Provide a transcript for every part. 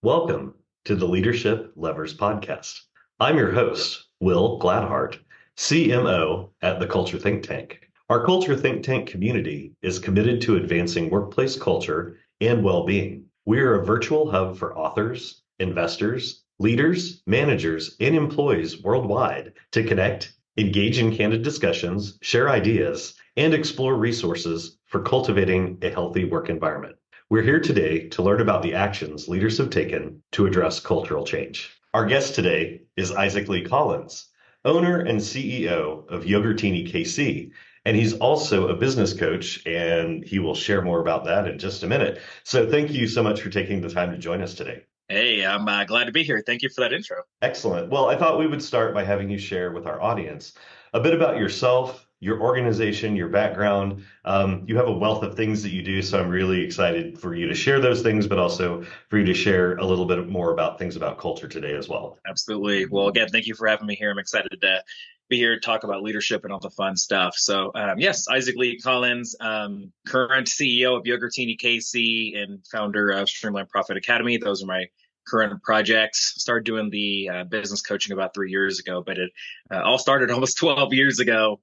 Welcome to the Leadership Levers Podcast. I'm your host, Will Gladhart, CMO at the Culture Think Tank. Our Culture Think Tank community is committed to advancing workplace culture and well-being. We are a virtual hub for authors, investors, leaders, managers, and employees worldwide to connect, engage in candid discussions, share ideas, and explore resources for cultivating a healthy work environment. We're here today to learn about the actions leaders have taken to address cultural change. Our guest today is Isaac Lee Collins, owner and CEO of Yogurtini KC, and he's also a business coach, and he will share more about that in just a minute. So thank you so much for taking the time to join us today. Hey, I'm glad to be here. Thank you for that intro. Excellent. Well, I thought we would start by having you share with our audience a bit about yourself, your organization, your background. You have a wealth of things that you do, so I'm really excited for you to share those things, but also for you to share a little bit more about things about culture today as well. Absolutely. Well, again, thank you for having me here. I'm excited to be here to talk about leadership and all the fun stuff. So, yes, Isaac Lee Collins, current CEO of Yogurtini KC and founder of Streamline Profit Academy. Those are my current projects. Started doing the business coaching about 3 years ago, but it all started almost 12 years ago.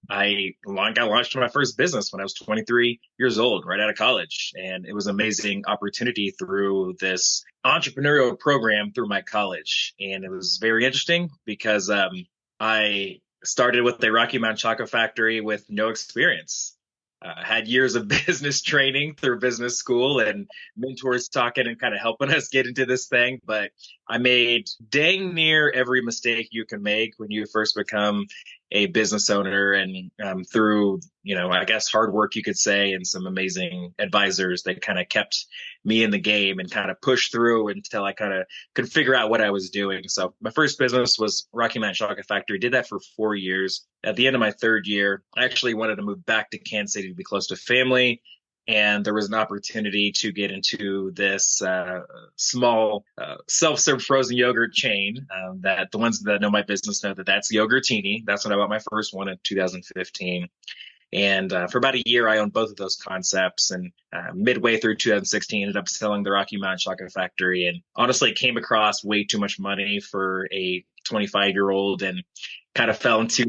I got launched my first business when I was 23 years old, right out of college. And it was an amazing opportunity through this entrepreneurial program through my college. And it was very interesting because I started with the Rocky Mountain Chocolate Factory with no experience. Had years of business training through business school and mentors talking and kind of helping us get into this thing. But I made dang near every mistake you can make when you first become a business owner. And through, I guess hard work, you could say, and some amazing advisors that kind of kept me in the game and kind of pushed through until I kind of could figure out what I was doing. So my first business was Rocky Mountain Chocolate Factory. Did that for 4 years. At the end of my third year, I actually wanted to move back to Kansas City to be close to family. And there was an opportunity to get into this small self-serve frozen yogurt chain that the ones that know my business know that that's Yogurtini. That's when I bought my first one in 2015. And for about a year, I owned both of those concepts. And midway through 2016, ended up selling the Rocky Mountain Chocolate Factory. And honestly, came across way too much money for a 25-year-old and kind of fell into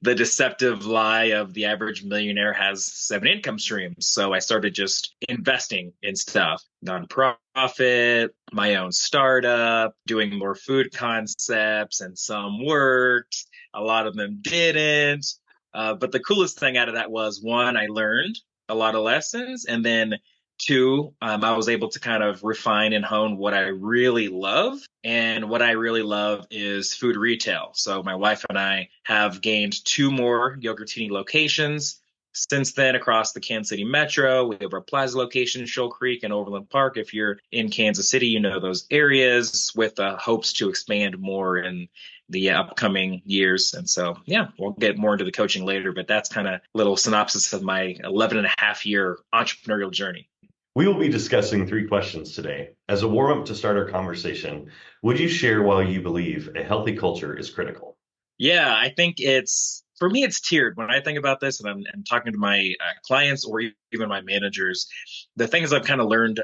the deceptive lie of the average millionaire has 7 income streams. So I started just investing in stuff, nonprofit, my own startup, doing more food concepts, and some worked. A lot of them didn't. But the coolest thing out of that was, one, I learned a lot of lessons. And then two, I was able to kind of refine and hone what I really love. And what I really love is food retail. So my wife and I have gained 2 more Yogurtini locations since then across the Kansas City metro. We have our Plaza location in Shoal Creek and Overland Park. If you're in Kansas City, you know those areas, with hopes to expand more in the upcoming years. And so, yeah, we'll get more into the coaching later, but that's kind of a little synopsis of my 11 and a half year entrepreneurial journey. We will be discussing 3 questions today. As a warm-up to start our conversation, would you share why you believe a healthy culture is critical? Yeah, I think for me, it's tiered. When I think about this and I'm talking to my clients or even my managers, the things I've kind of learned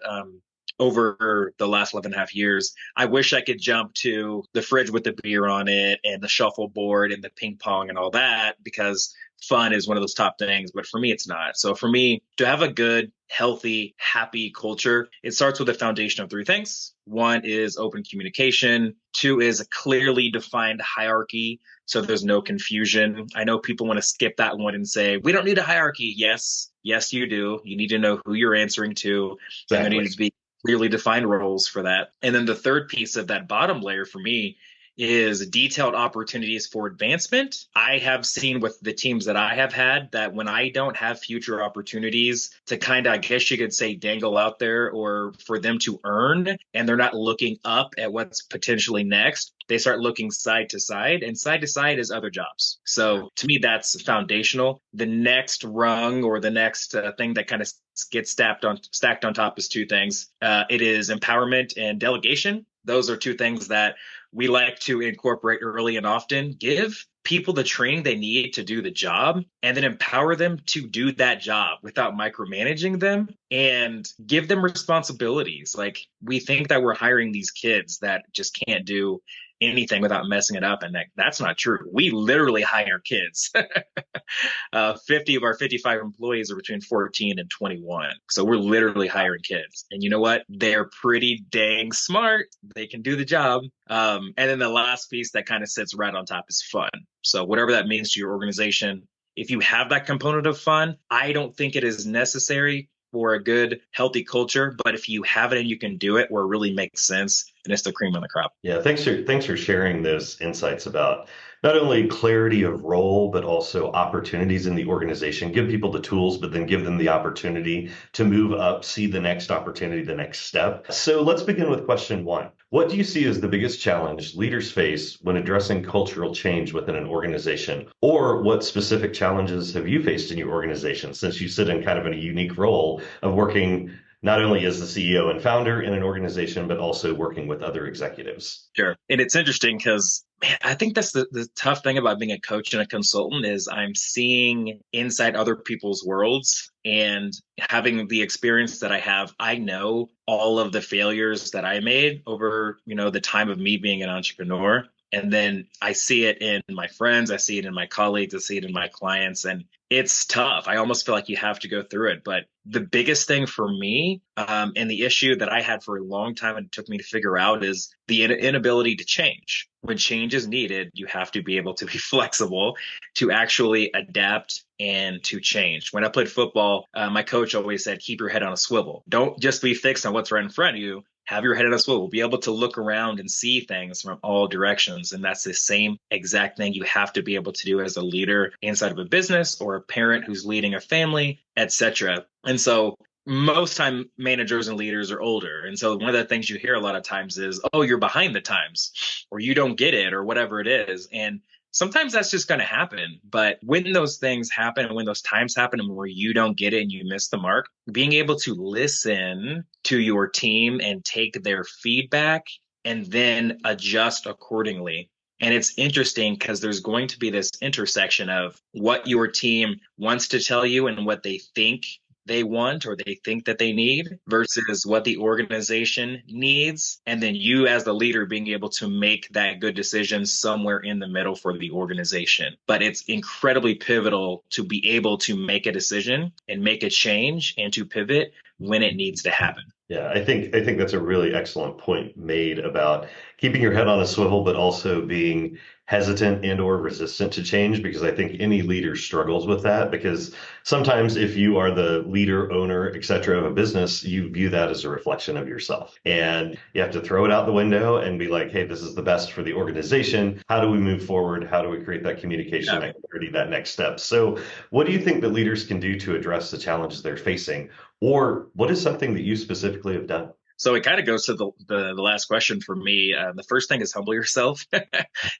over the last 11 and a half years, I wish I could jump to the fridge with the beer on it and the shuffleboard and the ping pong and all that, because fun is one of those top things. But for me, it's not. So for me, to have a good, healthy, happy culture, it starts with a foundation of 3 things. 1 is open communication. 2 is a clearly defined hierarchy, so there's no confusion. I know people want to skip that one and say, we don't need a hierarchy. Yes, you do. You need to know who you're answering to. Exactly. And there needs to be clearly defined roles for that. And then the third piece of that bottom layer for me is detailed opportunities for advancement. I have seen with the teams that I have had that when I don't have future opportunities to kind of, I guess you could say, dangle out there or for them to earn, and they're not looking up at what's potentially next, they start looking side to side, and side to side is other jobs. So to me, that's foundational. The next rung or the next thing that kind of gets stacked on top is 2 things. It is empowerment and delegation. Those are 2 things that we like to incorporate early and often. Give people the training they need to do the job, and then empower them to do that job without micromanaging them and give them responsibilities. Like, we think that we're hiring these kids that just can't do anything without messing it up. And that's not true. We literally hire kids. 50 of our 55 employees are between 14 and 21. So we're literally hiring kids. And you know what? They're pretty dang smart. They can do the job. And then the last piece that kind of sits right on top is fun. So whatever that means to your organization, if you have that component of fun, I don't think it is necessary for a good, healthy culture. But if you have it and you can do it where it really makes sense, then it's the cream on the crop. Yeah, thanks for sharing those insights about not only clarity of role, but also opportunities in the organization. Give people the tools, but then give them the opportunity to move up, see the next opportunity, the next step. So let's begin with question one. What do you see as the biggest challenge leaders face when addressing cultural change within an organization? Or what specific challenges have you faced in your organization, since you sit in kind of in a unique role of working not only as the CEO and founder in an organization, but also working with other executives? Sure. And it's interesting because, man, I think that's the tough thing about being a coach and a consultant is I'm seeing inside other people's worlds, and having the experience that I have. I know all of the failures that I made over, the time of me being an entrepreneur. And then I see it in my friends, I see it in my colleagues, I see it in my clients, and it's tough. I almost feel like you have to go through it. But the biggest thing for me, and the issue that I had for a long time and it took me to figure out, is the inability to change. When change is needed, you have to be able to be flexible to actually adapt and to change. When I played football, my coach always said, keep your head on a swivel. Don't just be fixed on what's right in front of you. Have your head on a swivel, be able to look around and see things from all directions. And that's the same exact thing you have to be able to do as a leader inside of a business or a parent who's leading a family, etc. And so most time managers and leaders are older. And so one of the things you hear a lot of times is, oh, you're behind the times, or you don't get it, or whatever it is. And sometimes that's just going to happen. But when those things happen and when those times happen and where you don't get it and you miss the mark, being able to listen to your team and take their feedback and then adjust accordingly. And it's interesting because there's going to be this intersection of what your team wants to tell you and what they think they want or they think that they need versus what the organization needs. And then you as the leader being able to make that good decision somewhere in the middle for the organization. But it's incredibly pivotal to be able to make a decision and make a change and to pivot when it needs to happen. Yeah, I think that's a really excellent point made about keeping your head on a swivel, but also being hesitant and or resistant to change, because I think any leader struggles with that, because sometimes if you are the leader, owner, et cetera, of a business, you view that as a reflection of yourself. And you have to throw it out the window and be like, hey, this is the best for the organization. How do we move forward? How do we create that communication, that clarity, that next step? So what do you think that leaders can do to address the challenges they're facing? Or what is something that you specifically have done? So it kind of goes to the last question for me. The first thing is humble yourself.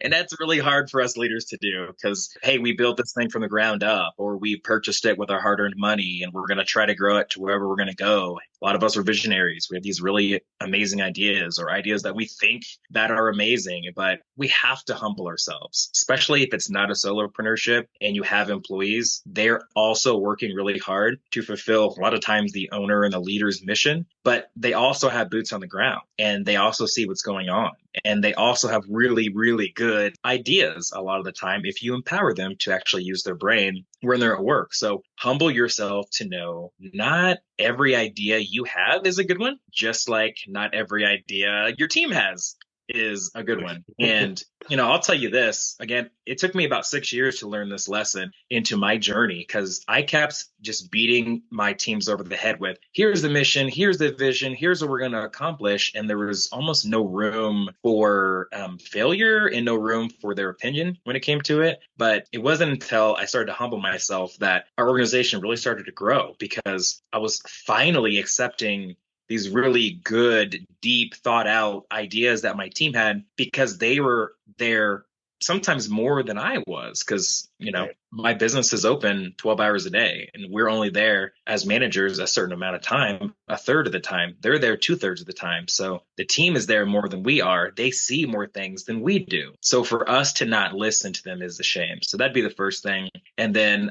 And that's really hard for us leaders to do because, hey, we built this thing from the ground up, or we purchased it with our hard-earned money, and we're going to try to grow it to wherever we're going to go. A lot of us are visionaries. We have these really amazing ideas or ideas that we think that are amazing, but we have to humble ourselves, especially if it's not a solopreneurship and you have employees. They're also working really hard to fulfill a lot of times the owner and the leader's mission, but they also have boots on the ground and they also see what's going on. And they also have really, really good ideas a lot of the time if you empower them to actually use their brain when they're at work. So humble yourself to know not every idea you have is a good one, just like not every idea your team has is a good one. And, I'll tell you this, again, it took me about 6 years to learn this lesson into my journey because I kept just beating my teams over the head with, here's the mission, here's the vision, here's what we're going to accomplish. And there was almost no room for failure and no room for their opinion when it came to it. But it wasn't until I started to humble myself that our organization really started to grow because I was finally accepting these really good, deep, thought out ideas that my team had because they were there sometimes more than I was. Because Right. my business is open 12 hours a day, and we're only there as managers a certain amount of time, a third of the time. They're there two-thirds of the time. So the team is there more than we are. They see more things than we do. So for us to not listen to them is a shame. So that'd be the first thing. And then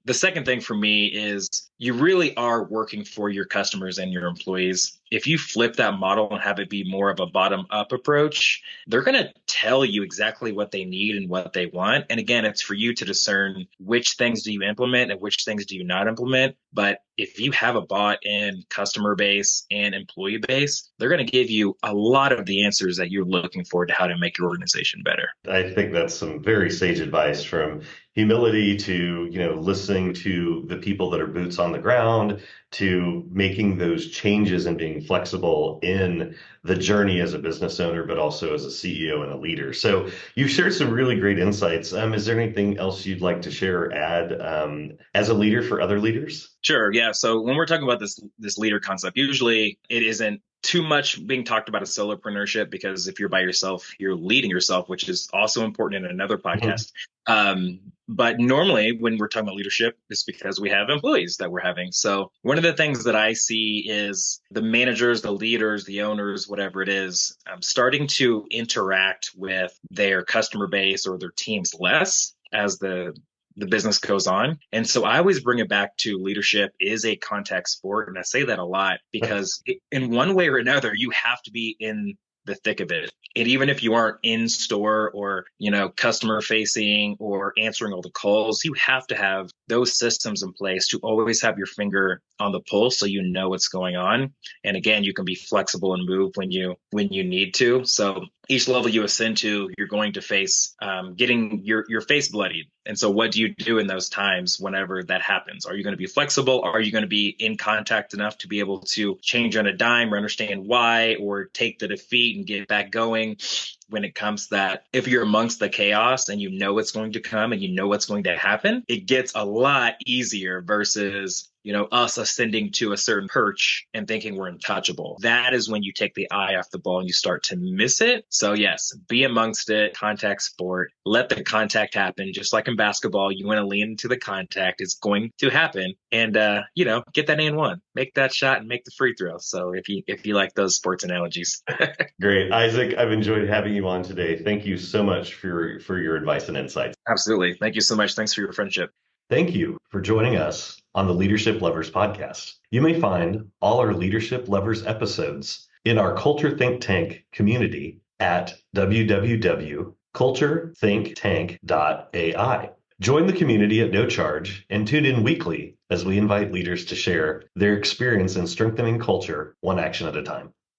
the second thing for me is you really are working for your customers and your employees. If you flip that model and have it be more of a bottom up approach, they're going to tell you exactly what they need and what they want. And again, it's for you to discern which things do you implement and which things do you not implement. But if you have a bought in customer base and employee base, they're going to give you a lot of the answers that you're looking for to how to make your organization better. I think that's some very sage advice, from humility to, listening to the people that are boots on the ground, to making those changes and being flexible in the journey as a business owner, but also as a CEO and a leader. So you've shared some really great insights. Is there anything else you'd like to share or add as a leader for other leaders? Sure. Yeah. So when we're talking about this leader concept, usually it isn't too much being talked about as solopreneurship, because if you're by yourself, you're leading yourself, which is also important in another podcast. But normally when we're talking about leadership, it's because we have employees that we're having. So one of the things that I see is the managers, the leaders, the owners, whatever it is, starting to interact with their customer base or their teams less as the business goes on. And so I always bring it back to leadership is a contact sport. And I say that a lot because in one way or another, you have to be in the thick of it. And even if you aren't in store or, customer facing or answering all the calls, you have to have those systems in place to always have your finger on the pulse so you know what's going on. And again, you can be flexible and move when you need to. So each level you ascend to, you're going to face getting your face bloodied. And so what do you do in those times whenever that happens? Are you going to be flexible? Are you going to be in contact enough to be able to change on a dime or understand why, or take the defeat and get back going? When it comes to that, if you're amongst the chaos and you know it's going to come and you know what's going to happen, it gets a lot easier versus us ascending to a certain perch and thinking we're untouchable. That is when you take the eye off the ball and you start to miss it. So yes, be amongst it, contact sport, let the contact happen. Just like in basketball, you want to lean into the contact. It's going to happen. And, get that and one, make that shot and make the free throw. So if you like those sports analogies. Great. Isaac, I've enjoyed having you on today. Thank you so much for your advice and insights. Absolutely. Thank you so much. Thanks for your friendship. Thank you for joining us on the Leadership Lovers podcast. You may find all our Leadership Lovers episodes in our Culture Think Tank community at www.culturethinktank.ai. Join the community at no charge and tune in weekly as we invite leaders to share their experience in strengthening culture one action at a time.